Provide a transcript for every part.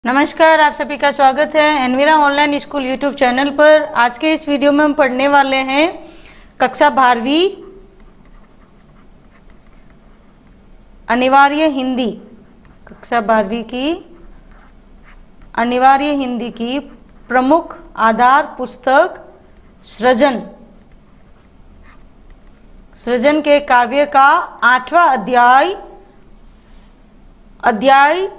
नमस्कार, आप सभी का स्वागत है Envira online school YouTube channel पर। आज के इस वीडियो में हम पढ़ने वाले हैं कक्षा 12वीं अनिवार्य हिंदी। कक्षा 12वीं की अनिवार्य हिंदी की प्रमुख आधार पुस्तक सृजन के काव्य का 8वां अध्याय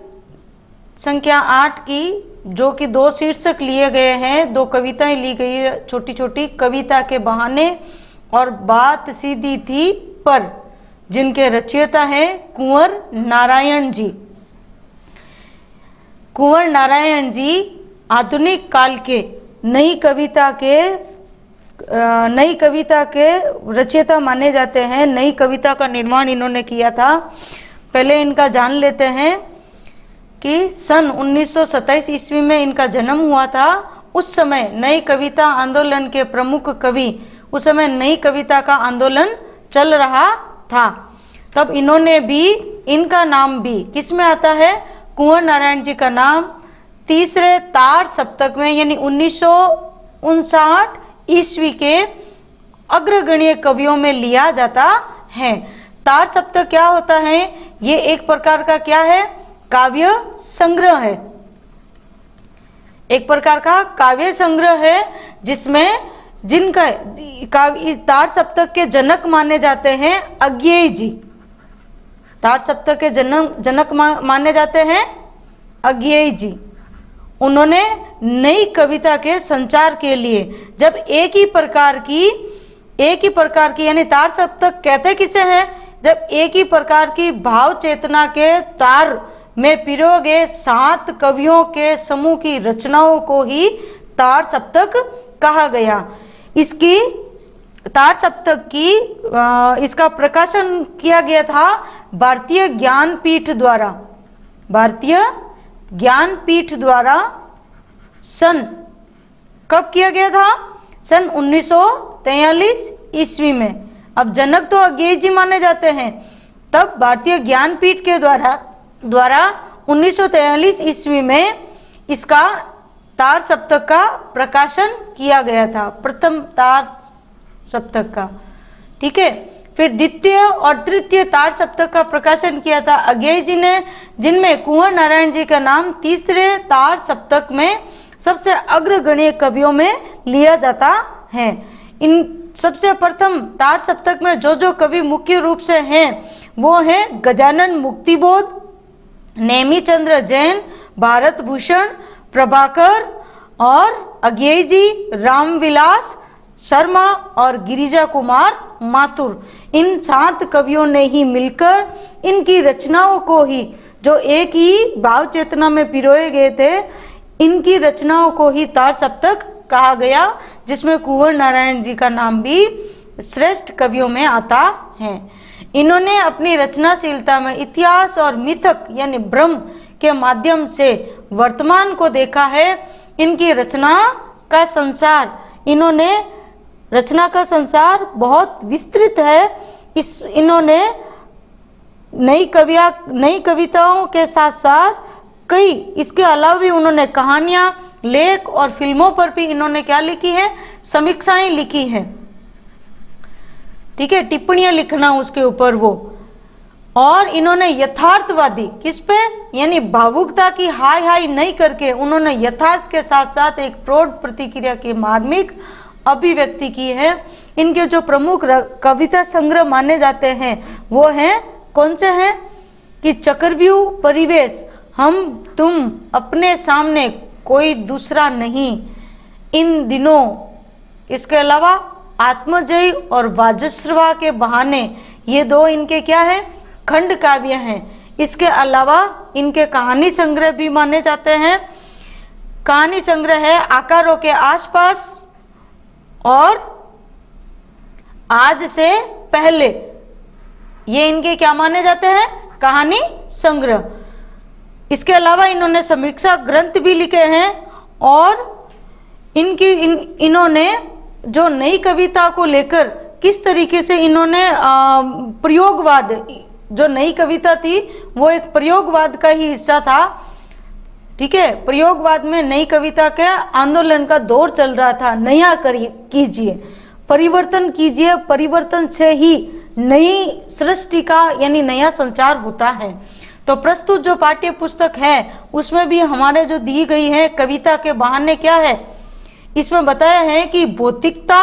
संख्या 8 की, जो कि 2 शीर्षक लिए गए हैं, 2 कविताएं ली गई है छोटी छोटी। कविता के बहाने और बात सीधी थी पर, जिनके रचयिता हैं कुंवर नारायण जी। कुंवर नारायण जी आधुनिक काल के नई कविता के रचयिता माने जाते हैं। नई कविता का निर्माण इन्होंने किया था। पहले इनका जान लेते हैं कि सन 1927 ईस्वी में इनका जन्म हुआ था। उस समय नई कविता आंदोलन के प्रमुख कवि, उस समय नई कविता का आंदोलन चल रहा था। तब इन्होंने भी, इनका नाम भी किस में आता है? कुंवर नारायण जी का नाम तीसरे तार सप्तक में, यानी 1959 ईस्वी के अग्रगण्य कवियों में लिया जाता है। तार सप्तक क्या होता है? ये एक प्रकार का क्या है? काव्य संग्रह है। एक प्रकार का काव्य संग्रह है जिसमें जिनका इस तार सप्तक के जनक माने जाते हैं अज्ञेय जी। तार सप्तक के जनक माने जाते हैं अज्ञेय जी। उन्होंने नई कविता के संचार के लिए, जब एक ही प्रकार की यानी तार सप्तक कहते किसे हैं? जब एक ही प्रकार की भाव चेतना के तार में पिरोए गए 7 कवियों के समूह की रचनाओं को ही तार सप्तक कहा गया। इसकी तार सप्तक की इसका प्रकाशन किया गया था भारतीय ज्ञानपीठ द्वारा। सन कब किया गया था? सन 1943 ईस्वी में। अब जनक तो अज्ञेय जी माने जाते हैं। तब भारतीय ज्ञानपीठ के द्वारा 1943 ईस्वी में इसका तार सप्तक का प्रकाशन किया गया था, प्रथम तार सप्तक का। ठीक है। फिर द्वितीय और तृतीय तार सप्तक का प्रकाशन किया था अज्ञेय जी ने, जिनमें कुंवर नारायण जी का नाम तीसरे तार सप्तक में सबसे अग्रगण्य कवियों में लिया जाता है। इन सबसे प्रथम तार सप्तक में जो कवि मुख्य रूप से हैं वो हैं गजानन मुक्तिबोध, नेमीचंद्र जैन, भारत भूषण, प्रभाकर और अज्ञेय जी, रामविलास शर्मा और गिरिजा कुमार माथुर। इन 7 कवियों ने ही मिलकर इनकी रचनाओं को ही, जो एक ही भाव चेतना में पिरोए गए थे, इनकी रचनाओं को ही तार सप्तक कहा गया, जिसमें कुंवर नारायण जी का नाम भी श्रेष्ठ कवियों में आता है। इन्होंने अपनी रचनाशीलता में इतिहास और मिथक यानी भ्रम के माध्यम से वर्तमान को देखा है। इनकी रचना का संसार बहुत विस्तृत है। इन्होंने नई कविताओं के साथ साथ कई, इसके अलावा भी उन्होंने कहानियां, लेख और फिल्मों पर भी इन्होंने क्या लिखी है? समीक्षाएं लिखी है। ठीक है, टिप्पणियां लिखना उसके ऊपर वो। और इन्होंने यथार्थवादी, किस पे? यानी भावुकता की हाय नहीं करके उन्होंने यथार्थ के साथ साथ एक प्रौढ़ प्रतिक्रिया की मार्मिक अभिव्यक्ति की है। इनके जो प्रमुख कविता संग्रह माने जाते हैं वो हैं, कौन से हैं? कि चक्रव्यूह परिवेश, हम तुम अपने सामने कोई दूसरा नहीं, इन दिनों। इसके अलावा आत्मजयी और वाजश्रवा के बहाने, ये 2 इनके क्या है? खंड काव्य हैं। इसके अलावा इनके कहानी संग्रह भी माने जाते हैं। कहानी संग्रह है आकारों के आसपास और आज से पहले, ये इनके क्या माने जाते हैं? कहानी संग्रह। इसके अलावा इन्होंने समीक्षा ग्रंथ भी लिखे हैं। और इन्होंने जो नई कविता को लेकर किस तरीके से इन्होंने प्रयोगवाद, जो नई कविता थी वो एक प्रयोगवाद का ही हिस्सा था। ठीक है। प्रयोगवाद में नई कविता के आंदोलन का दौर चल रहा था। नया कीजिए, परिवर्तन कीजिए, परिवर्तन से ही नई सृष्टि का यानी नया संचार होता है। तो प्रस्तुत जो पाठ्य पुस्तक है उसमें भी हमारे जो दी गई है कविता के बहाने क्या है, इसमें बताया है कि भौतिकता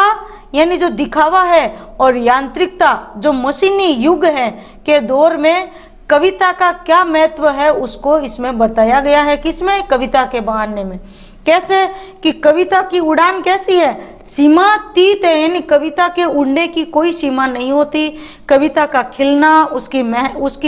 यानी जो दिखावा है और यांत्रिकता जो मशीनी युग है के दौर में कविता का क्या महत्व है उसको इसमें बताया गया है। किसमें? कविता के बहाने में। कैसे कि कविता की उड़ान कैसी है, सीमातीत है, यानी कविता के उड़ने की कोई सीमा नहीं होती। कविता का खिलना, उसकी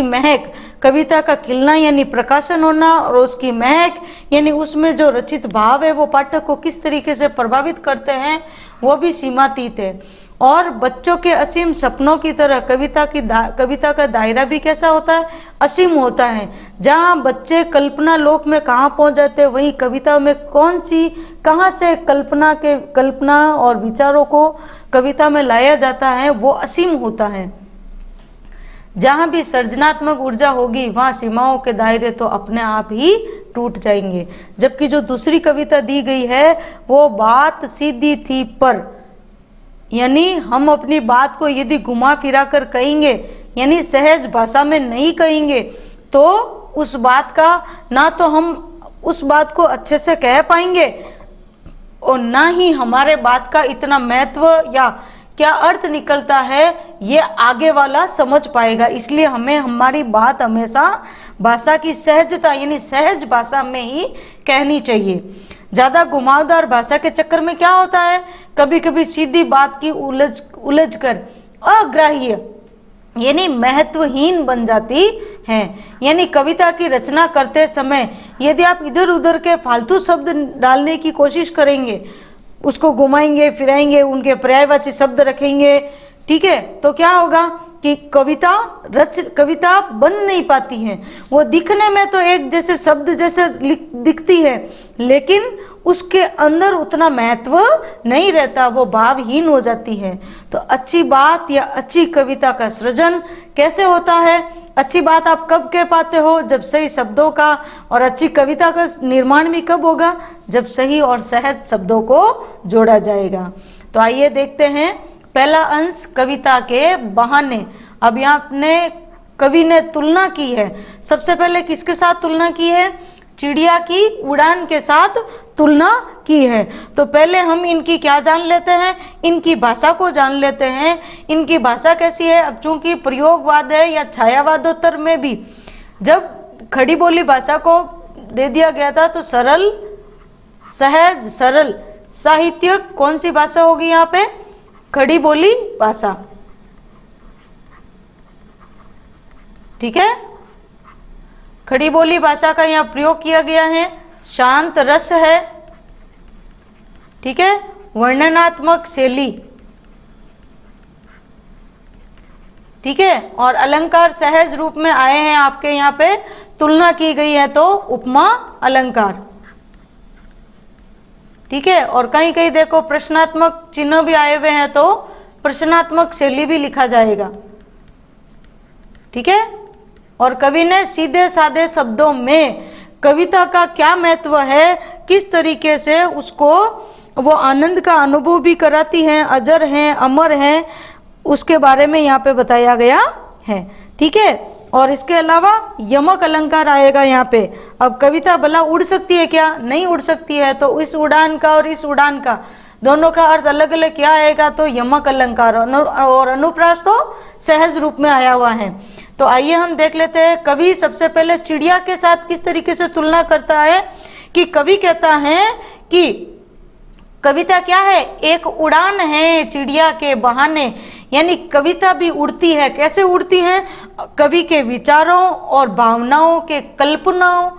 महक, कविता का खिलना यानी प्रकाशन होना, और उसकी महक यानी उसमें जो रचित भाव है वो पाठक को किस तरीके से प्रभावित करते हैं वो भी सीमातीत है। और बच्चों के असीम सपनों की तरह कविता का दायरा भी कैसा होता है, असीम होता है। जहाँ बच्चे कल्पना लोक में कहाँ पहुँच जाते हैं, वहीं कविता में कहाँ से कल्पना और विचारों को कविता में लाया जाता है वो असीम होता है। जहाँ भी सृजनात्मक ऊर्जा होगी वहाँ सीमाओं के दायरे तो अपने आप ही टूट जाएंगे। जबकि जो दूसरी कविता दी गई है वो बात सीधी थी पर, यानी हम अपनी बात को यदि घुमा फिरा कर कहेंगे यानी सहज भाषा में नहीं कहेंगे तो उस बात का ना तो हम उस बात को अच्छे से कह पाएंगे और ना ही हमारे बात का इतना महत्व या क्या अर्थ निकलता है ये आगे वाला समझ पाएगा। इसलिए हमें हमारी बात हमेशा भाषा की सहजता यानी सहज भाषा में ही कहनी चाहिए। ज़्यादा घुमावदार भाषा के चक्कर में क्या होता है, कभी कभी सीधी बात की उलझ कर अग्राह्य यानी महत्वहीन बन जाती हैं। यानी कविता की रचना करते समय यदि आप इधर उधर के फालतू शब्द डालने की कोशिश करेंगे, उसको घुमाएंगे फिराएंगे, उनके पर्यायवाची शब्द रखेंगे, ठीक है, तो क्या होगा कि कविता बन नहीं पाती है। वो दिखने में तो एक जैसे शब्द जैसे दिखती है लेकिन उसके अंदर उतना महत्व नहीं रहता, वो भावहीन हो जाती है। तो अच्छी बात या अच्छी कविता का सृजन कैसे होता है, अच्छी बात आप कब कह पाते हो, जब सही शब्दों का, और अच्छी कविता का निर्माण भी कब होगा, जब सही और सहज शब्दों को जोड़ा जाएगा। तो आइए देखते हैं पहला अंश कविता के बहाने। अब यहाँ अपने कवि ने तुलना की है। सबसे पहले किसके साथ तुलना की है, चिड़िया की उड़ान के साथ तुलना की है। तो पहले हम इनकी क्या जान लेते हैं, इनकी भाषा को जान लेते हैं। इनकी भाषा कैसी है, अब चूंकि प्रयोगवाद है या छायावादोत्तर में भी जब खड़ी बोली भाषा को दे दिया गया था तो सरल, सहज, सरल, साहित्यिक कौन सी भाषा होगी यहाँ पे, खड़ी बोली भाषा, ठीक है। खड़ी बोली भाषा का यहाँ प्रयोग किया गया है। शांत रस है, ठीक है, वर्णनात्मक शैली, ठीक है, और अलंकार सहज रूप में आए हैं आपके यहाँ पे। तुलना की गई है तो उपमा अलंकार, ठीक है, और कहीं कहीं देखो प्रश्नात्मक चिन्ह भी आए हुए हैं तो प्रश्नात्मक शैली भी लिखा जाएगा, ठीक है। और कवि ने सीधे साधे शब्दों में कविता का क्या महत्व है, किस तरीके से उसको वो आनंद का अनुभव भी कराती हैं, अजर हैं, अमर हैं, उसके बारे में यहाँ पे बताया गया है, ठीक है। और इसके अलावा यमक अलंकार आएगा यहाँ पे। अब कविता भला उड़ सकती है क्या, नहीं उड़ सकती है, तो इस उड़ान का और इस उड़ान का दोनों का अर्थ अलग अलग क्या आएगा, तो यमक अलंकार, और अनुप्रास तो सहज रूप में आया हुआ है। तो आइए हम देख लेते हैं कवि सबसे पहले चिड़िया के साथ किस तरीके से तुलना करता है। कि कवि कहता है कि कविता क्या है, एक उड़ान है चिड़िया के बहाने, यानी कविता भी उड़ती है। कैसे उड़ती है, कवि के विचारों और भावनाओं के कल्पनाओं,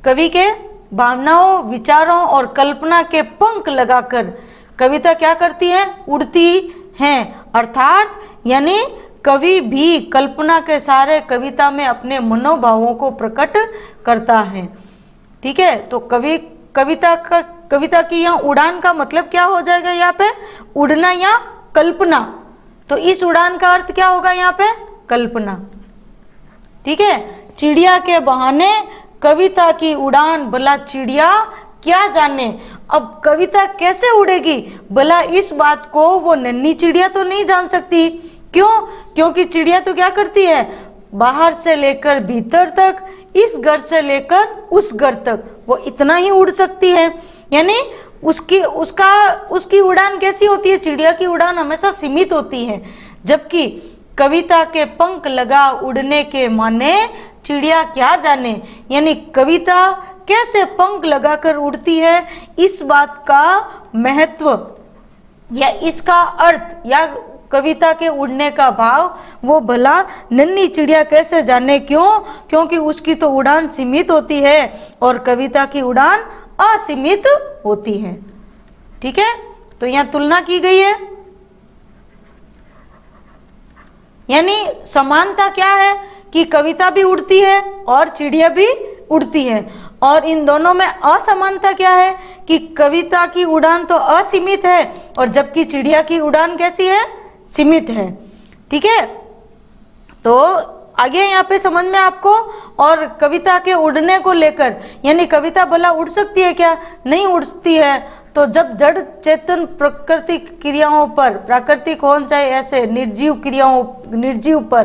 कवि के भावनाओं, विचारों और कल्पना के पंख लगाकर कविता क्या करती है, उड़ती है। अर्थात यानी कवि भी कल्पना के सहारे कविता में अपने मनोभावों को प्रकट करता है, ठीक है। तो कविता की यहाँ उड़ान का मतलब क्या हो जाएगा, यहाँ पे उड़ना या कल्पना। तो इस उड़ान का अर्थ क्या होगा यहाँ पे, कल्पना, ठीक है। चिड़िया के बहाने कविता की उड़ान भला चिड़िया क्या जाने। अब कविता कैसे उड़ेगी भला, इस बात को वो नन्ही चिड़िया तो नहीं जान सकती। क्यों? क्योंकि चिड़िया तो क्या करती है, बाहर से लेकर भीतर तक, इस घर से लेकर उस घर तक वो इतना ही उड़ सकती है। यानी उसकी उड़ान कैसी होती है, चिड़िया की उड़ान हमेशा सीमित होती है, जबकि कविता के पंख लगा उड़ने के माने चिड़िया क्या जाने। यानी कविता कैसे पंख लगाकर उड़ती है, इस बात का महत्व या इसका अर्थ या कविता के उड़ने का भाव वो भला नन्ही चिड़िया कैसे जाने। क्यों? क्योंकि उसकी तो उड़ान सीमित होती है और कविता की उड़ान असीमित होती है। ठीक है, तो यहाँ तुलना की गई है। यानी समानता क्या है कि कविता भी उड़ती है और चिड़िया भी उड़ती है, और इन दोनों में असमानता क्या है कि कविता की उड़ान तो असीमित है और जबकि चिड़िया की उड़ान कैसी है, सीमित है। ठीक है, तो आगे यहाँ पे समझ में आपको। और कविता के उड़ने को लेकर, यानी कविता भला उड़ सकती है क्या, नहीं उड़ती है। तो जब जड़ चेतन प्राकृतिक क्रियाओं पर, प्राकृतिक हो चाहे ऐसे निर्जीव पर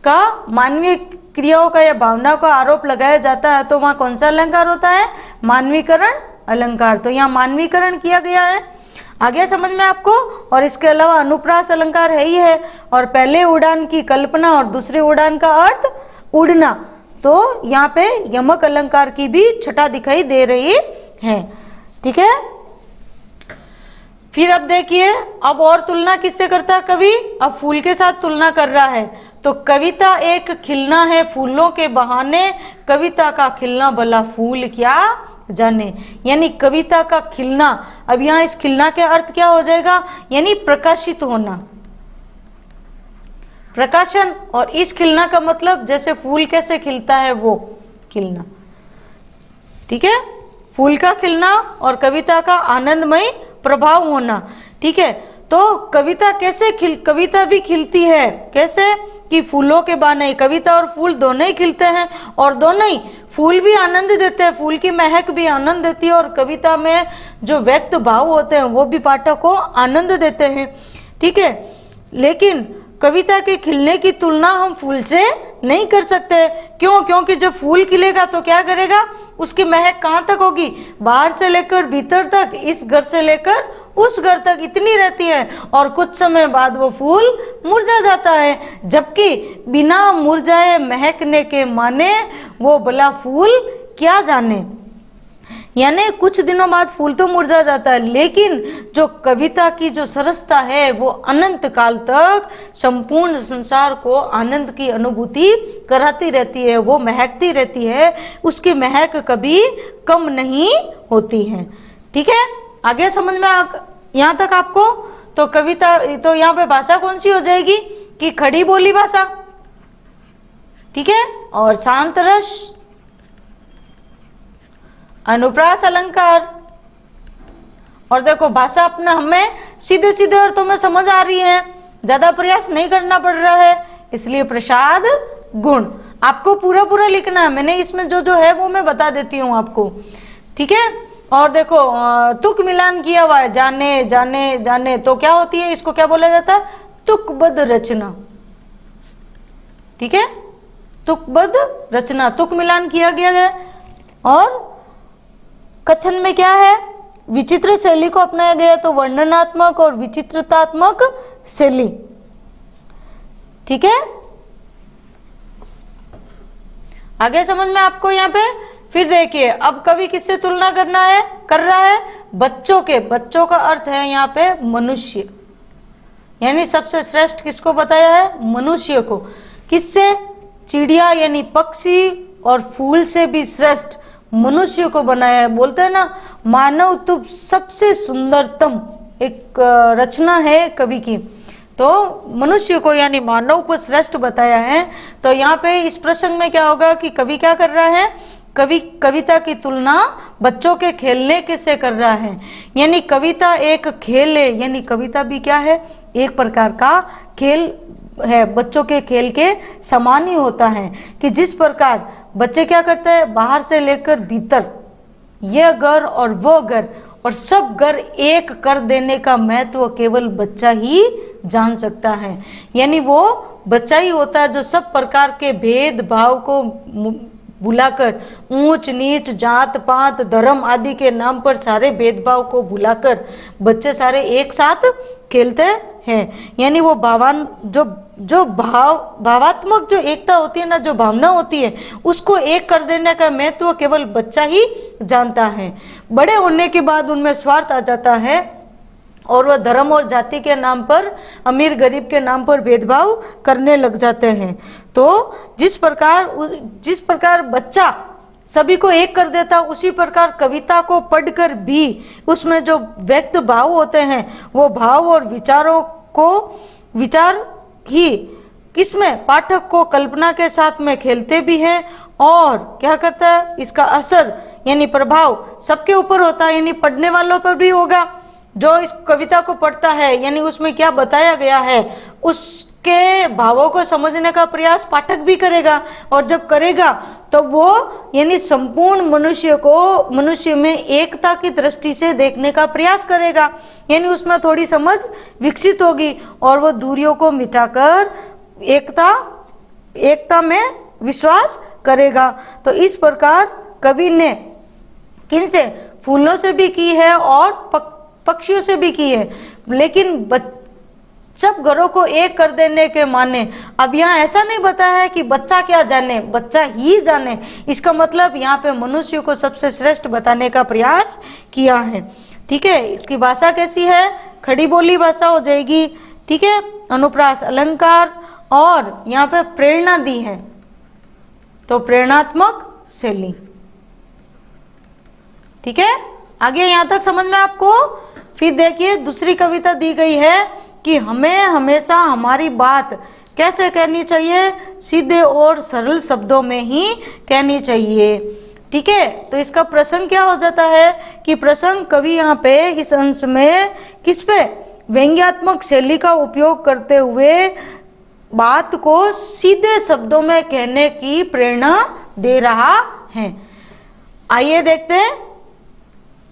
का मानवीय क्रियाओं का या भावना का आरोप लगाया जाता है, तो वहाँ कौन सा अलंकार होता है, मानवीकरण अलंकार। तो यहाँ मानवीकरण किया गया है। आगे समझ में आपको। और इसके अलावा अनुप्रास अलंकार है ही है, और पहले उड़ान की कल्पना और दूसरे उड़ान का अर्थ उड़ना। तो यहाँ पे यमक अलंकार की भी छटा दिखाई दे रही है। ठीक है, फिर अब देखिए, अब और तुलना किससे करता है कवि, अब फूल के साथ तुलना कर रहा है। तो कविता एक खिलना है फूलों के बहाने, कविता का खिलना भला फूल क्या जाने। यानी कविता का खिलना, अब यहाँ इस खिलना के अर्थ क्या हो जाएगा, यानी प्रकाशित होना, प्रकाशन। और इस खिलना का मतलब जैसे फूल कैसे खिलता है वो खिलना। ठीक है, फूल का खिलना और कविता का आनंदमय प्रभाव होना। ठीक है, तो कविता कैसे कविता भी खिलती है कैसे कि फूलों के बहाने। कविता और फूल दोनों ही खिलते हैं और दोनों ही, फूल भी आनंद देते हैं, फूल की महक भी आनंद देती है, और कविता में जो व्यक्त भाव होते हैं वो भी पाठक को आनंद देते हैं। ठीक है, लेकिन कविता के खिलने की तुलना हम फूल से नहीं कर सकते। क्यों? क्योंकि जब फूल खिलेगा तो क्या करेगा, उसकी महक कहाँ तक होगी, बाहर से लेकर भीतर तक, इस घर से लेकर उस घर तक इतनी रहती है, और कुछ समय बाद वो फूल मुरझा जाता है। जबकि बिना मुरझाए महकने के माने वो भला फूल क्या जाने। यानी कुछ दिनों बाद फूल तो मुरझा जाता है, लेकिन जो कविता की जो सरसता है वो अनंत काल तक संपूर्ण संसार को आनंद की अनुभूति कराती रहती है, वो महकती रहती है, उसकी महक कभी कम नहीं होती है। ठीक है, आगे समझ में यहाँ तक आपको। तो कविता, तो यहाँ पे भाषा कौन सी हो जाएगी कि खड़ी बोली भाषा। ठीक है, और शांत रस, अनुप्रास अलंकार। और देखो भाषा अपना हमें सीधे सीधे अर्थों में समझ आ रही है, ज्यादा प्रयास नहीं करना पड़ रहा है, इसलिए प्रसाद गुण आपको पूरा पूरा लिखना है। मैंने इसमें जो जो है वो मैं बता देती हूँ आपको। ठीक है, और देखो तुक मिलान किया हुआ है, जाने जाने जाने, तो क्या होती है, इसको क्या बोला जाता है, तुकबद्ध रचना। ठीक है, तुकबद्ध रचना, तुक मिलान किया गया है। और कथन में क्या है, विचित्र शैली को अपनाया गया, तो वर्णनात्मक और विचित्रतात्मक शैली। ठीक है, आगे समझ में आपको यहाँ पे। फिर देखिए, अब कवि किससे तुलना कर रहा है, बच्चों के। बच्चों का अर्थ है यहाँ पे मनुष्य, यानी सबसे श्रेष्ठ किसको बताया है, मनुष्य को। किससे, चिड़िया यानी पक्षी और फूल से भी श्रेष्ठ मनुष्य को बनाया है। बोलते हैं ना, मानव तो सबसे सुंदरतम एक रचना है कवि की, तो मनुष्य को यानी मानव को श्रेष्ठ बताया है। तो यहाँ पे इस प्रसंग में क्या होगा कि कवि क्या कर रहा है, कवि कविता की तुलना बच्चों के खेलने के से कर रहा है। यानी कविता एक खेल है, यानी कविता भी क्या है, एक प्रकार का खेल है बच्चों के खेल के समान ही होता है कि जिस प्रकार बच्चे क्या करते हैं, बाहर से लेकर भीतर यह घर और वो घर और सब घर एक कर देने का महत्व केवल बच्चा ही जान सकता है। यानी वो बच्चा ही होता है जो सब प्रकार के भेदभाव को भुलाकर, ऊंच नीच जात पात धर्म आदि के नाम पर सारे भेदभाव को भुलाकर बच्चे सारे एक साथ खेलते हैं। यानी वो जो भावात्मक जो एकता होती है ना, जो भावना होती है, उसको एक कर देने का महत्व केवल बच्चा ही जानता है। बड़े होने के बाद उनमें स्वार्थ आ जाता है और वह धर्म और जाति के नाम पर, अमीर गरीब के नाम पर भेदभाव करने लग जाते हैं। तो जिस प्रकार बच्चा सभी को एक कर देता, उसी प्रकार कविता को पढ़कर भी उसमें जो व्यक्त भाव होते हैं वो भाव और विचार ही किसमें, पाठक को कल्पना के साथ में खेलते भी है और क्या करता है, इसका असर यानी प्रभाव सबके ऊपर होता है, यानी पढ़ने वालों पर भी होगा। जो इस कविता को पढ़ता है यानी उसमें क्या बताया गया है उसके भावों को समझने का प्रयास पाठक भी करेगा, और जब करेगा तो वो यानी संपूर्ण मनुष्य में एकता की दृष्टि से देखने का प्रयास करेगा, यानी उसमें थोड़ी समझ विकसित होगी और वो दूरियों को मिटाकर एकता में विश्वास करेगा। तो इस प्रकार कवि ने किनसे, फूलों से भी की है और पक्षियों से भी की है, लेकिन सब घरों को एक कर देने के माने। अब यहाँ ऐसा नहीं बताया है कि बच्चा क्या जाने, बच्चा ही जाने, इसका मतलब यहाँ पे मनुष्य को सबसे श्रेष्ठ बताने का प्रयास किया है। ठीक है, इसकी भाषा कैसी है, खड़ी बोली भाषा हो जाएगी। ठीक है, अनुप्रास अलंकार और यहाँ पे प्रेरणा दी है तो प्रेरणात्मक शैली। ठीक है, आगे यहाँ तक समझ में आपको। फिर देखिए दूसरी कविता दी गई है कि हमें हमेशा हमारी बात कैसे कहनी चाहिए, सीधे और सरल शब्दों में ही कहनी चाहिए। ठीक है, तो इसका प्रसंग क्या हो जाता है कि प्रसंग कवि यहाँ पे इस अंश में किस पे, व्यंग्यात्मक शैली का उपयोग करते हुए बात को सीधे शब्दों में कहने की प्रेरणा दे रहा है। आइए देखते हैं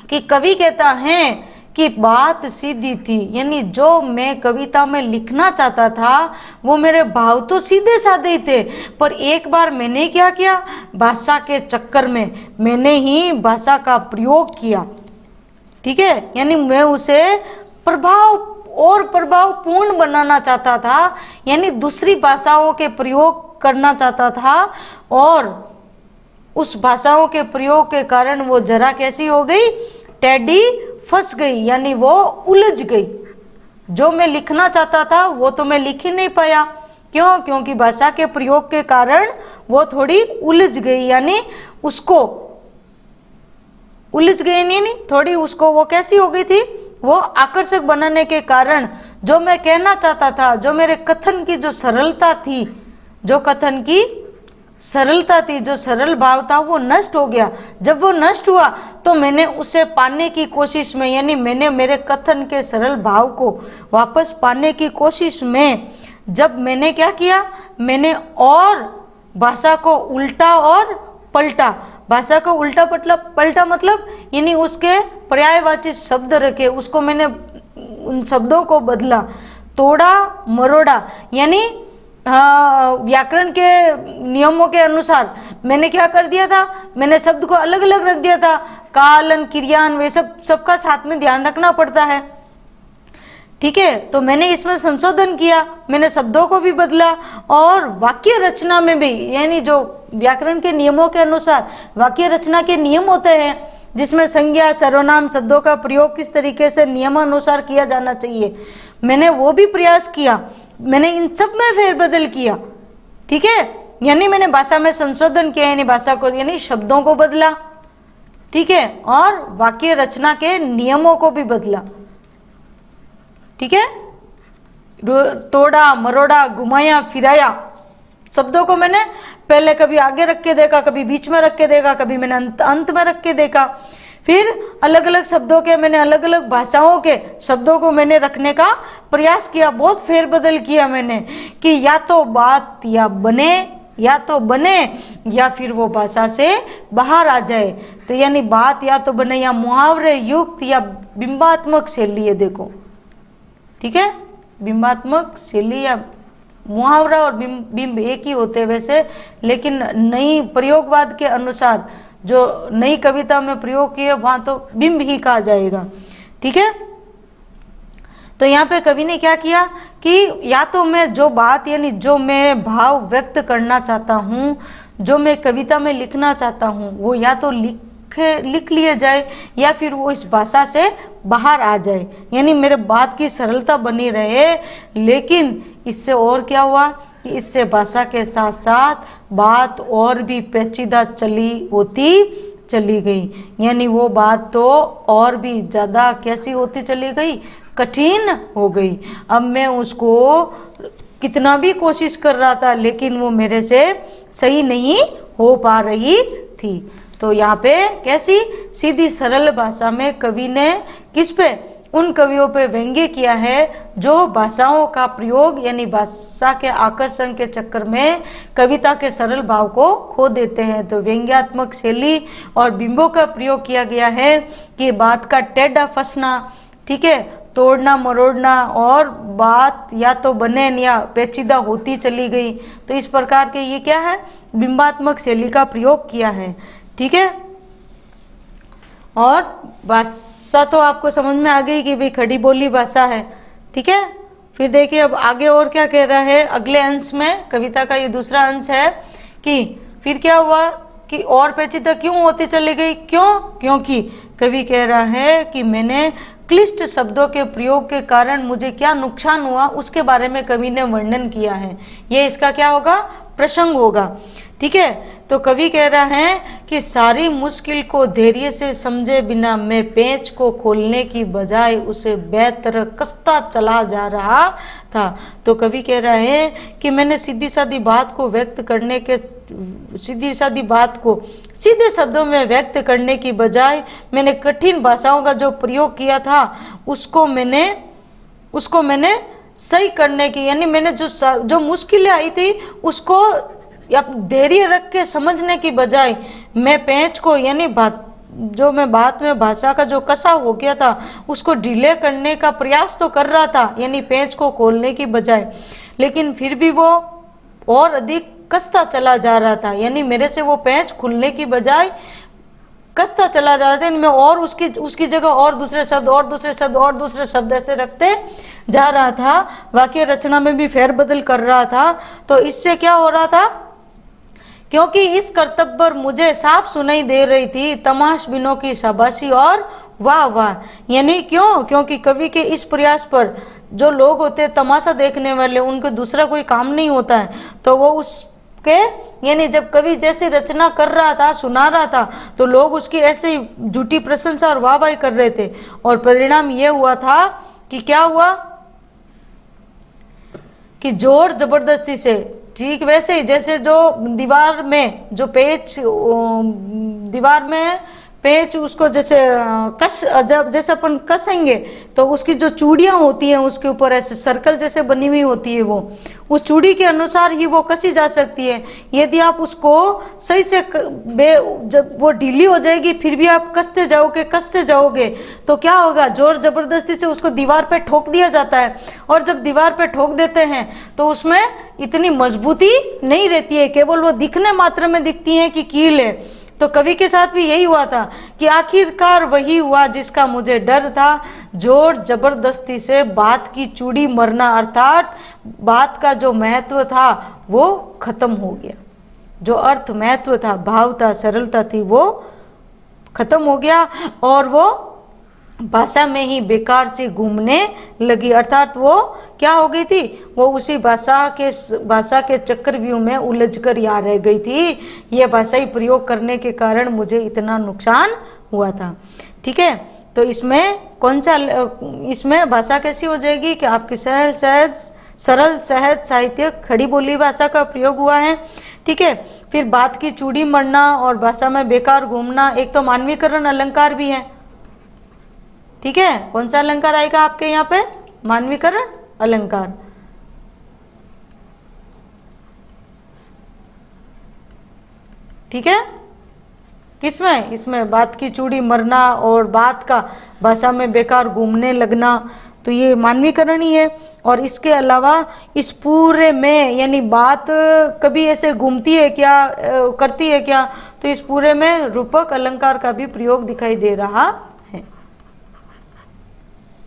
कि कवि कहता है कि बात सीधी थी, यानी जो मैं कविता में लिखना चाहता था वो मेरे भाव तो सीधे साधे ही थे, पर एक बार मैंने क्या किया, भाषा के चक्कर में मैंने ही भाषा का प्रयोग किया। ठीक है, यानी मैं उसे प्रभावपूर्ण बनाना चाहता था, यानी दूसरी भाषाओं के प्रयोग करना चाहता था और उस भाषाओं के प्रयोग के कारण वो जरा कैसी हो गई, टेढ़ी फंस गई, यानी वो उलझ गई। जो मैं लिखना चाहता था वो तो मैं लिख ही नहीं पाया। क्यों? क्योंकि भाषा के प्रयोग के कारण वो थोड़ी उलझ गई, यानी उसको उलझ गई नहीं थोड़ी, उसको वो कैसी हो गई थी, वो आकर्षक बनाने के कारण जो मैं कहना चाहता था, जो मेरे कथन की जो सरलता थी, जो सरल भाव था वो नष्ट हो गया। जब वो नष्ट हुआ तो मैंने उसे पाने की कोशिश में, यानी मैंने मेरे कथन के सरल भाव को वापस पाने की कोशिश में जब मैंने क्या किया, मैंने और भाषा को उल्टा और पलटा। भाषा को उल्टा पलटा मतलब यानी उसके पर्यायवाची शब्द रखे, उसको मैंने उन शब्दों को बदला, तोड़ा मरोड़ा, यानी व्याकरण के नियमों के अनुसार मैंने क्या कर दिया था, मैंने शब्द को अलग अलग रख दिया था, कालन क्रियान वे सबका साथ में ध्यान रखना पड़ता है। ठीक है, तो मैंने इसमें संशोधन किया, मैंने शब्दों को भी बदला और वाक्य रचना में भी, यानी जो व्याकरण के नियमों के अनुसार वाक्य रचना के नियम होते हैं जिसमें संज्ञा सर्वनाम शब्दों का प्रयोग किस तरीके से नियमानुसार किया जाना चाहिए, मैंने वो भी प्रयास किया। मैंने इन सब में फेरबदल किया। ठीक है, यानी मैंने भाषा में संशोधन किया, यानी भाषा को यानी शब्दों को बदला। ठीक है, और वाक्य रचना के नियमों को भी बदला। ठीक है, तोड़ा मरोड़ा घुमाया फिराया, शब्दों को मैंने पहले कभी आगे रख के देखा, कभी बीच में रख के देखा, कभी मैंने अंत में रख के देखा। फिर अलग अलग शब्दों के मैंने अलग अलग भाषाओं के शब्दों को मैंने रखने का प्रयास किया, बहुत फेरबदल किया मैंने कि या तो बात या बने या फिर वो भाषा से बाहर आ जाए। तो यानी बात या तो बने या मुहावरे युक्त या बिंबात्मक शैली है, देखो ठीक है, बिंबात्मक शैली या मुहावरा और बिंब एक ही होते हैं वैसे, लेकिन नई प्रयोगवाद के अनुसार जो नई कविता में प्रयोग किए वहां तो बिंब ही कहा जाएगा, ठीक है। तो यहाँ पे कवि ने क्या किया कि या तो मैं जो बात यानी जो मैं भाव व्यक्त करना चाहता हूँ, जो मैं कविता में लिखना चाहता हूँ, वो या तो लिख लिया जाए या फिर वो इस भाषा से बाहर आ जाए, यानी मेरे बात की सरलता बनी रहे। लेकिन इससे और क्या हुआ कि इससे भाषा के साथ साथ बात और भी पेचीदा होती चली गई, यानी वो बात तो और भी ज़्यादा कैसी होती चली गई, कठिन हो गई। अब मैं उसको कितना भी कोशिश कर रहा था लेकिन वो मेरे से सही नहीं हो पा रही थी। तो यहाँ पे कैसी सीधी सरल भाषा में कवि ने किस पे, उन कवियों पे व्यंग्य किया है जो भाषाओं का प्रयोग यानी भाषा के आकर्षण के चक्कर में कविता के सरल भाव को खो देते हैं। तो व्यंग्यात्मक शैली और बिंबों का प्रयोग किया गया है कि बात का टेढ़ा फंसना, ठीक है, तोड़ना मरोड़ना और बात या तो बने या पेचीदा होती चली गई। तो इस प्रकार के ये क्या है, बिंबात्मक शैली का प्रयोग किया है, ठीक है। और भाषा तो आपको समझ में आ गई कि भाई खड़ी बोली भाषा है, ठीक है। फिर देखिए अब आगे और क्या कह रहा है अगले अंश में, कविता का ये दूसरा अंश है कि फिर क्या हुआ कि और पेचीदा क्यों होती चली गई, क्योंकि कवि कह रहा है कि मैंने क्लिष्ट शब्दों के प्रयोग के कारण मुझे क्या नुकसान हुआ उसके बारे में कवि ने वर्णन किया है। ये इसका क्या होगा, प्रसंग होगा, ठीक है। तो कवि कह रहा है कि सारी मुश्किल को धैर्य से समझे बिना मैं पेंच को खोलने की बजाय उसे बेहतर कसता चला जा रहा था। तो कवि कह रहा है कि मैंने सीधी सादी बात को सीधे शब्दों में व्यक्त करने की बजाय मैंने कठिन भाषाओं का जो प्रयोग किया था उसको मैंने सही करने की, यानी मैंने जो मुश्किलें आई थी उसको या धैर्य रख के समझने की बजाय मैं पेंच को यानी बात में भाषा का जो कसा हो गया था उसको डिले करने का प्रयास तो कर रहा था, यानी पेंच को खोलने की बजाय, लेकिन फिर भी वो और अधिक कसता चला जा रहा था, यानी मेरे से वो पेंच खुलने की बजाय कसता चला जा रहा था। मैं और उसकी जगह और दूसरे शब्द ऐसे रखते जा रहा था, वाक्य रचना में भी फेरबदल कर रहा था। तो इससे क्या हो रहा था, क्योंकि इस कर्तव्य पर मुझे साफ सुनाई दे रही थी तमाशबीनों की शाबाशी और वाह वाह, यानी क्योंकि कवि के इस प्रयास पर जो लोग होते हैं तमाशा देखने वाले, उनको दूसरा कोई काम नहीं होता है, तो वो उसके यानी जब कवि जैसी रचना कर रहा था, सुना रहा था, तो लोग उसकी ऐसे झूठी प्रशंसा और वाहवाही कर रहे थे। और परिणाम ये हुआ था कि क्या हुआ कि जोर जबरदस्ती से, ठीक वैसे ही जैसे जो दीवार में पेच उसको जैसे जैसे अपन कसेंगे तो उसकी जो चूड़ियाँ होती हैं उसके ऊपर ऐसे सर्कल जैसे बनी हुई होती है, वो उस चूड़ी के अनुसार ही वो कसी जा सकती है। यदि आप उसको सही से जब वो ढीली हो जाएगी फिर भी आप कसते जाओगे तो क्या होगा, जोर जबरदस्ती से उसको दीवार पे ठोक दिया जाता है, और जब दीवार पे ठोक देते हैं तो उसमें इतनी मजबूती नहीं रहती है, केवल वो दिखने मात्र में दिखती है कि कील है। तो कवि के साथ भी यही हुआ था कि आखिरकार वही हुआ जिसका मुझे डर था, जोर जबरदस्ती से बात की चूड़ी मरना, अर्थात बात का जो महत्व था वो खत्म हो गया, जो अर्थ महत्व था, भाव था, सरलता थी, वो खत्म हो गया और वो भाषा में ही बेकार से घूमने लगी, अर्थात वो क्या हो गई थी, वो उसी भाषा के चक्रव्यूह में उलझकर यहाँ रह गई थी। ये भाषाई प्रयोग करने के कारण मुझे इतना नुकसान हुआ था, ठीक है। तो इसमें भाषा कैसी हो जाएगी कि आपकी सहज सरल सहज साहित्य खड़ी बोली भाषा का प्रयोग हुआ है। ठीक है, फिर बात की चूड़ी मरना और भाषा में बेकार घूमना, एक तो मानवीकरण अलंकार भी है। ठीक है, कौन सा अलंकार आएगा आपके यहाँ पे? मानवीकरण अलंकार। ठीक है, किसमें? इसमें बात की चूड़ी मरना और बात का भाषा में बेकार घूमने लगना, तो ये मानवीकरण ही है। और इसके अलावा इस पूरे में यानी बात कभी ऐसे घूमती है क्या, करती है क्या, तो इस पूरे में रूपक अलंकार का भी प्रयोग दिखाई दे रहा है।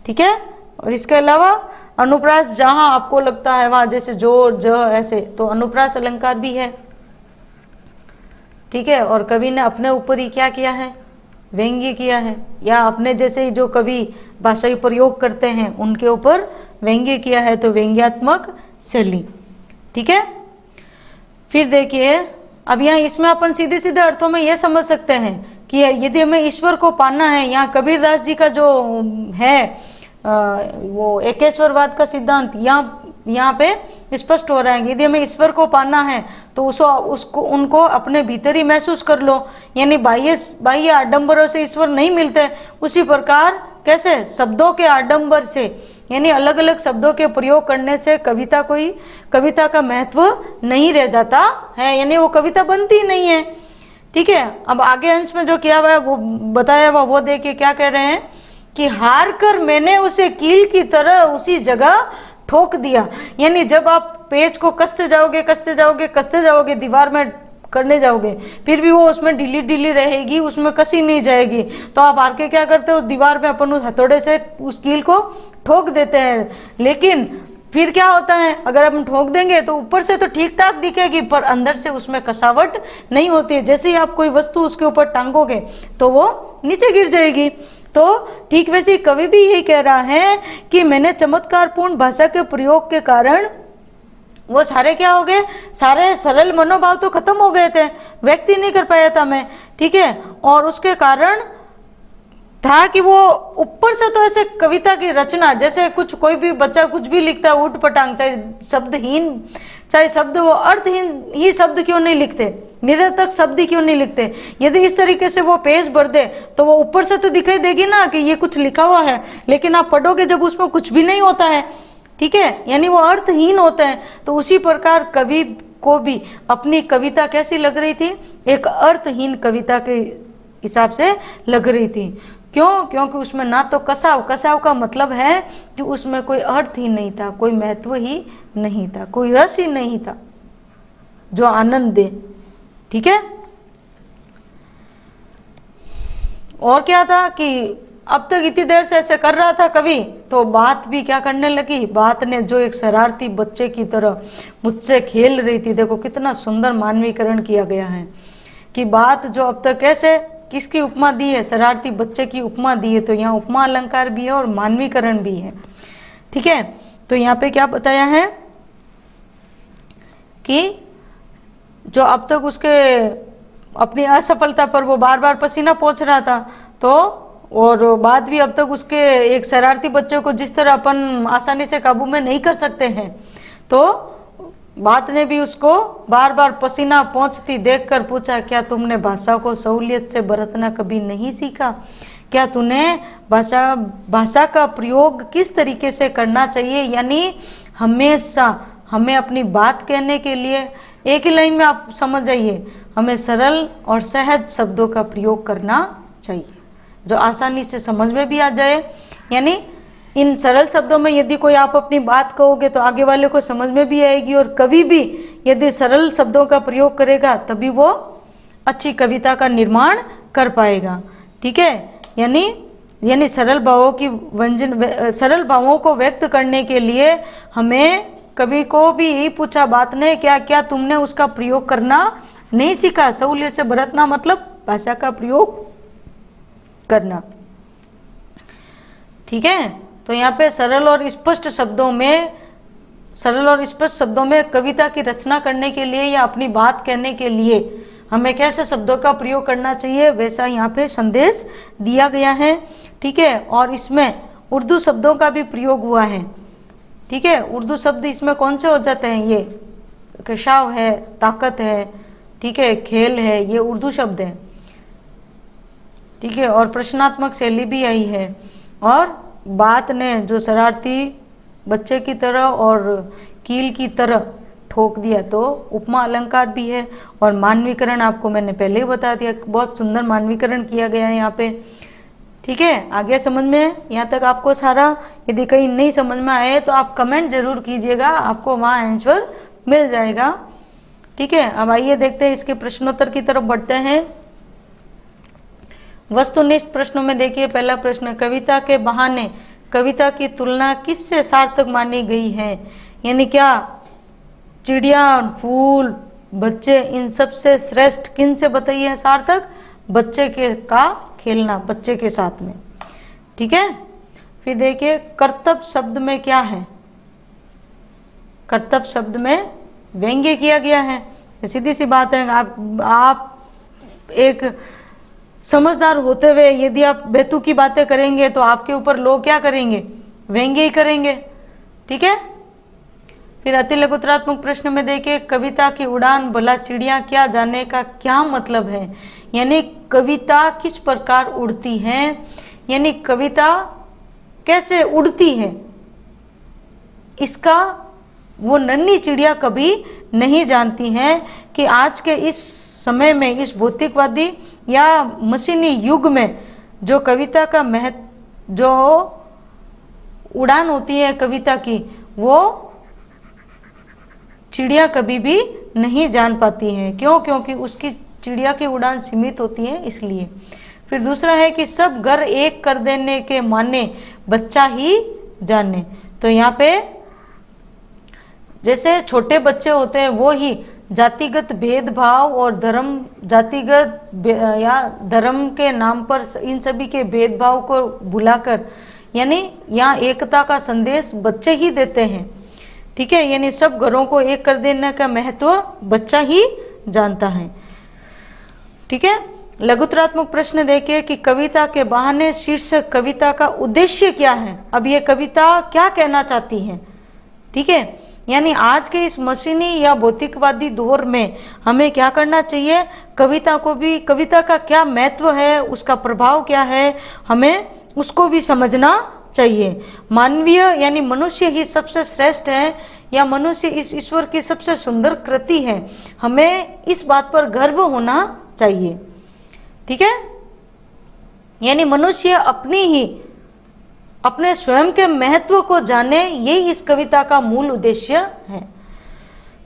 ठीक है, और इसके अलावा अनुप्रास, जहां आपको लगता है वहां, जैसे जो, ज, ऐसे, तो अनुप्रास अलंकार भी है। ठीक है, और कवि ने अपने ऊपर ही क्या किया है? व्यंग्य किया है, या अपने जैसे ही जो कवि भाषाई प्रयोग करते हैं उनके ऊपर व्यंग्य किया है, तो व्यंग्यात्मक शैली। ठीक है, फिर देखिए अब यहाँ इसमें अपन सीधे सीधे अर्थों में यह समझ सकते हैं कि यदि हमें ईश्वर को पाना है, यहाँ कबीरदास जी का जो है वो एकेश्वरवाद का सिद्धांत यहाँ पे स्पष्ट हो रहा है। यदि हमें ईश्वर को पाना है तो उसको उनको अपने भीतर ही महसूस कर लो, यानी बाह्य आडंबरों से ईश्वर नहीं मिलते। उसी प्रकार कैसे? शब्दों के आडंबर से, यानी अलग अलग शब्दों के प्रयोग करने से कविता का महत्व नहीं रह जाता है, यानी वो कविता बनती नहीं है। ठीक है, अब आगे अंश में जो किया हुआ है वो बताया हुआ, वो देखिए क्या कह रहे हैं कि हार कर मैंने उसे कील की तरह उसी जगह ठोक दिया। यानी जब आप पेज को कसते जाओगे दीवार में करने जाओगे, फिर भी वो उसमें ढीली रहेगी, उसमें कसी नहीं जाएगी, तो आप आके क्या करते हो? दीवार में अपन उस हथौड़े से उस कील को ठोक देते हैं। लेकिन फिर क्या होता है? अगर हम ठोक देंगे तो ऊपर से तो ठीक ठाक दिखेगी, पर अंदर से उसमें कसावट नहीं होती है। जैसे ही आप कोई वस्तु उसके ऊपर टांगोगे तो वो नीचे गिर जाएगी। तो ठीक वैसे कवि भी यही कह रहा है कि मैंने चमत्कारपूर्ण भाषा के प्रयोग के कारण वो सारे क्या हो गए? सारे सरल मनोभाव तो खत्म हो गए थे, व्यक्त ही नहीं कर पाया था मैं। ठीक है, और उसके कारण था कि वो ऊपर से तो ऐसे कविता की रचना, जैसे कोई भी बच्चा कुछ भी लिखता है ऊट पटांग, चाहे शब्दहीन, चाहे शब्द वो अर्थहीन ही शब्द क्यों नहीं लिखते, निरर्थक शब्द क्यों नहीं लिखते। यदि इस तरीके से वो पेज भर दे तो वो ऊपर से तो दिखाई देगी ना कि ये कुछ लिखा हुआ है, लेकिन आप पढ़ोगे जब उसमें कुछ भी नहीं होता है। ठीक है, यानी वो अर्थहीन होते हैं। तो उसी प्रकार कवि को भी अपनी कविता कैसी लग रही थी? एक अर्थहीन कविता के हिसाब से लग रही थी। क्यों? क्योंकि उसमें ना तो कसाव का मतलब है कि उसमें कोई अर्थ ही नहीं था, कोई महत्व ही नहीं था, कोई रस ही नहीं था जो आनंद दे। ठीक है, और क्या था कि अब तक इतनी देर से ऐसे कर रहा था कवि, तो बात भी क्या करने लगी? बात ने जो एक शरारती बच्चे की तरह मुझसे खेल रही थी। देखो कितना सुंदर मानवीकरण किया गया है कि बात जो अब तक कैसे किसकी उपमा दी है? शरारती बच्चे की उपमा दी है। तो यहाँ उपमा अलंकार भी है और मानवीकरण भी है। ठीक है, तो यहाँ पे क्या बताया है कि जो अब तक उसके अपनी असफलता पर वो बार बार पसीना पोंछ रहा था, तो और बात भी अब तक उसके एक शरारती बच्चे को जिस तरह अपन आसानी से काबू में नहीं कर सकते हैं, तो बात ने भी उसको बार बार पसीना पोंछती देखकर पूछा, क्या तुमने भाषा को सहूलियत से बरतना कभी नहीं सीखा? क्या तूने भाषा का प्रयोग किस तरीके से करना चाहिए? यानी हमेशा हमें अपनी बात कहने के लिए, एक ही लाइन में आप समझ जाइए, हमें सरल और सहज शब्दों का प्रयोग करना चाहिए जो आसानी से समझ में भी आ जाए। यानी इन सरल शब्दों में यदि कोई आप अपनी बात कहोगे तो आगे वाले को समझ में भी आएगी, और कवि भी यदि सरल शब्दों का प्रयोग करेगा तभी वो अच्छी कविता का निर्माण कर पाएगा। ठीक है, यानी सरल भावों को व्यक्त करने के लिए हमें कवि को भी यही पूछा बात ने, क्या तुमने उसका प्रयोग करना नहीं सीखा? सहूलियत से बरतना मतलब भाषा का प्रयोग करना। ठीक है, तो यहाँ पे सरल और स्पष्ट शब्दों में कविता की रचना करने के लिए या अपनी बात कहने के लिए हमें कैसे शब्दों का प्रयोग करना चाहिए, वैसा यहाँ पे संदेश दिया गया है। ठीक है, और इसमें उर्दू शब्दों का भी प्रयोग हुआ है। ठीक है। उर्दू शब्द इसमें कौन से हो जाते हैं, ये कशाव है, ताकत है, ठीक है, खेल है, ये उर्दू शब्द है, ठीक है। और प्रश्नात्मक शैली भी यही है। और बात ने जो शरारती बच्चे की तरह और कील की तरह ठोक दिया, तो उपमा अलंकार भी है। और मानवीकरण आपको मैंने पहले ही बता दिया, बहुत सुंदर मानवीकरण किया गया है यहाँ पे, ठीक है। आ गया समझ में यहाँ तक आपको सारा? यदि कहीं नहीं समझ में आए तो आप कमेंट जरूर कीजिएगा, आपको वहाँ आंसर मिल जाएगा, ठीक है। अब आइए देखते हैं इसके प्रश्नोत्तर की तरफ बढ़ते हैं। वस्तुनिष्ठ प्रश्नों में देखिए, पहला प्रश्न, कविता के बहाने कविता की तुलना किससे सार्थक मानी गई है? यानी क्या चिड़िया, फूल, बच्चे, इन सब से श्रेष्ठ किन से बताई है सार्थक? बच्चे के का खेलना, बच्चे के साथ में, ठीक है। फिर देखिए कर्तव्य शब्द में क्या है? कर्तव्य शब्द में व्यंग्य किया गया है। सीधी सी बात है, आप एक समझदार होते हुए यदि आप बेतुकी की बातें करेंगे तो आपके ऊपर लोग क्या करेंगे? व्यंग्य ही करेंगे, ठीक है। फिर अति लघुतरात्मक प्रश्न में देखिए, कविता की उड़ान भला चिड़िया क्या जाने का क्या मतलब है? यानी कविता किस प्रकार उड़ती है, यानी कविता कैसे उड़ती है, इसका वो नन्ही चिड़िया कभी नहीं जानती हैं कि आज के इस समय में, इस भौतिकवादी या मशीनी युग में जो कविता का महत्व, जो उड़ान होती है कविता की, वो चिड़िया कभी भी नहीं जान पाती हैं। क्यों? क्योंकि उसकी चिड़िया की उड़ान सीमित होती है, इसलिए। फिर दूसरा है कि सब घर एक कर देने के माने बच्चा ही जाने। तो यहाँ पे जैसे छोटे बच्चे होते हैं वो ही जातिगत भेदभाव और धर्म, जातिगत या धर्म के नाम पर इन सभी के भेदभाव को भुलाकर, यानी यहाँ एकता का संदेश बच्चे ही देते हैं, ठीक है। यानी सब घरों को एक कर देने का महत्व बच्चा ही जानता है, ठीक है। लघुतरात्मक प्रश्न देखिए कि कविता के बहाने शीर्षक कविता का उद्देश्य क्या है? अब ये कविता क्या कहना चाहती है, ठीक है। यानी आज के इस मशीनी या भौतिकवादी दौर में हमें क्या करना चाहिए? कविता को भी, कविता का क्या महत्व है, उसका प्रभाव क्या है, हमें उसको भी समझना चाहिए। मानवीय यानी मनुष्य ही सबसे श्रेष्ठ है, या मनुष्य इस ईश्वर की सबसे सुंदर कृति है, हमें इस बात पर गर्व होना चाहिए, ठीक है। यानी मनुष्य अपने स्वयं के महत्व को जाने, यही इस कविता का मूल उद्देश्य है।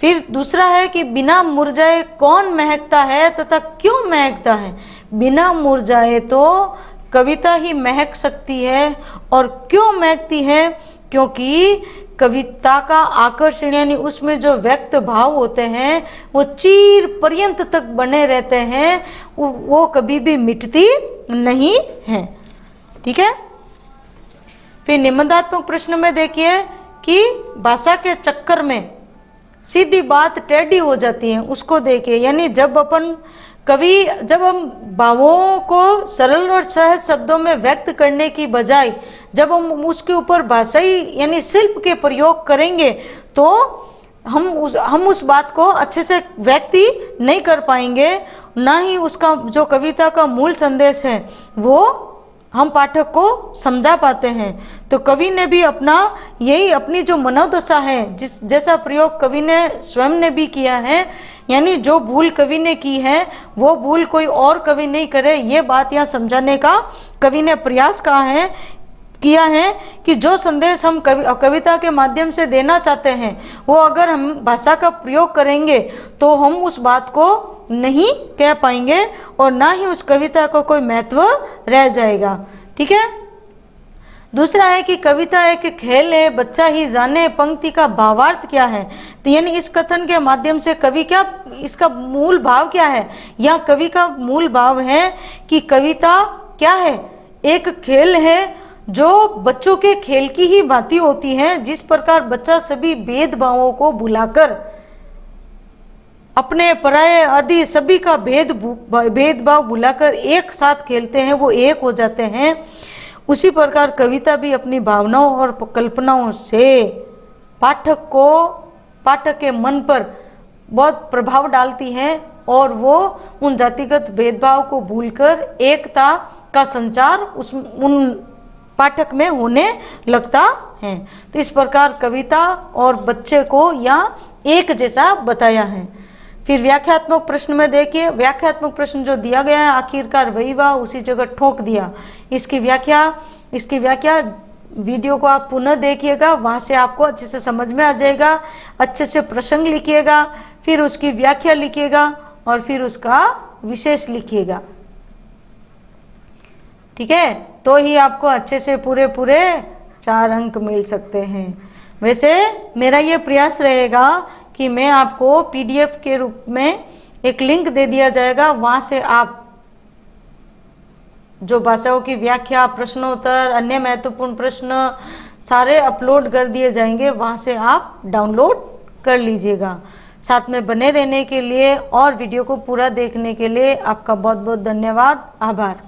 फिर दूसरा है कि बिना मुरझाए कौन महकता है तथा क्यों महकता है? बिना मुरझाए तो कविता ही महक सकती है। और क्यों महकती है? क्योंकि कविता का आकर्षण यानी उसमें जो व्यक्त भाव होते हैं वो चिर पर्यंत तक बने रहते हैं, वो कभी भी मिटती नहीं है, ठीक है। फिर निबंधात्मक प्रश्न में देखिए कि भाषा के चक्कर में सीधी बात टेढ़ी हो जाती है, उसको देखिए। यानी जब हम भावों को सरल और सहज शब्दों में व्यक्त करने की बजाय जब हम उसके ऊपर भाषाई यानी शिल्प के प्रयोग करेंगे तो हम उस बात को अच्छे से व्यक्त ही नहीं कर पाएंगे, ना ही उसका जो कविता का मूल संदेश है वो हम पाठक को समझा पाते हैं। तो कवि ने भी अपनी जो मनोदशा है, जैसा प्रयोग कवि ने स्वयं ने भी किया है, यानी जो भूल कवि ने की है वो भूल कोई और कवि नहीं करे, ये बात यहाँ समझाने का कवि ने प्रयास किया है कि जो संदेश हम कविता के माध्यम से देना चाहते हैं वो अगर हम भाषा का प्रयोग करेंगे तो हम उस बात को नहीं कह पाएंगे और ना ही उस कविता को कोई महत्व रह जाएगा, ठीक है। दूसरा है कि कविता एक खेल है, बच्चा ही जाने, पंक्ति का भावार्थ क्या है? तो यानी इस कथन के माध्यम से कवि इसका मूल भाव क्या है? या कवि का मूल भाव है कि कविता क्या है? एक खेल है जो बच्चों के खेल की ही भांति होती है। जिस प्रकार बच्चा सभी भेदभावों को भुलाकर अपने पराये आदि सभी का भेदभाव भुलाकर एक साथ खेलते हैं, वो एक हो जाते हैं, उसी प्रकार कविता भी अपनी भावनाओं और कल्पनाओं से पाठक के मन पर बहुत प्रभाव डालती हैं और वो उन जातिगत भेदभाव को भूलकर एकता का संचार उन पाठक में होने लगता है। तो इस प्रकार कविता और बच्चे को यहाँ एक जैसा बताया है। फिर व्याख्यात्मक प्रश्न में देखिए, व्याख्यात्मक प्रश्न जो दिया गया है आखिरकार वही वह उसी जगह ठोक दिया। इसकी व्याख्या वीडियो को आप पुनः देखिएगा, वहां से आपको अच्छे से समझ में आ जाएगा। अच्छे से प्रसंग लिखिएगा, फिर उसकी व्याख्या लिखिएगा और फिर उसका विशेष लिखिएगा। ठीक है, तो ही आपको अच्छे से पूरे 4 अंक मिल सकते हैं। वैसे मेरा ये प्रयास रहेगा कि मैं आपको पीडीएफ के रूप में एक लिंक दे दिया जाएगा, वहां से आप जो भाषाओं की व्याख्या, प्रश्नोत्तर, अन्य महत्वपूर्ण प्रश्न सारे अपलोड कर दिए जाएंगे, वहां से आप डाउनलोड कर लीजिएगा। साथ में बने रहने के लिए और वीडियो को पूरा देखने के लिए आपका बहुत बहुत धन्यवाद, आभार।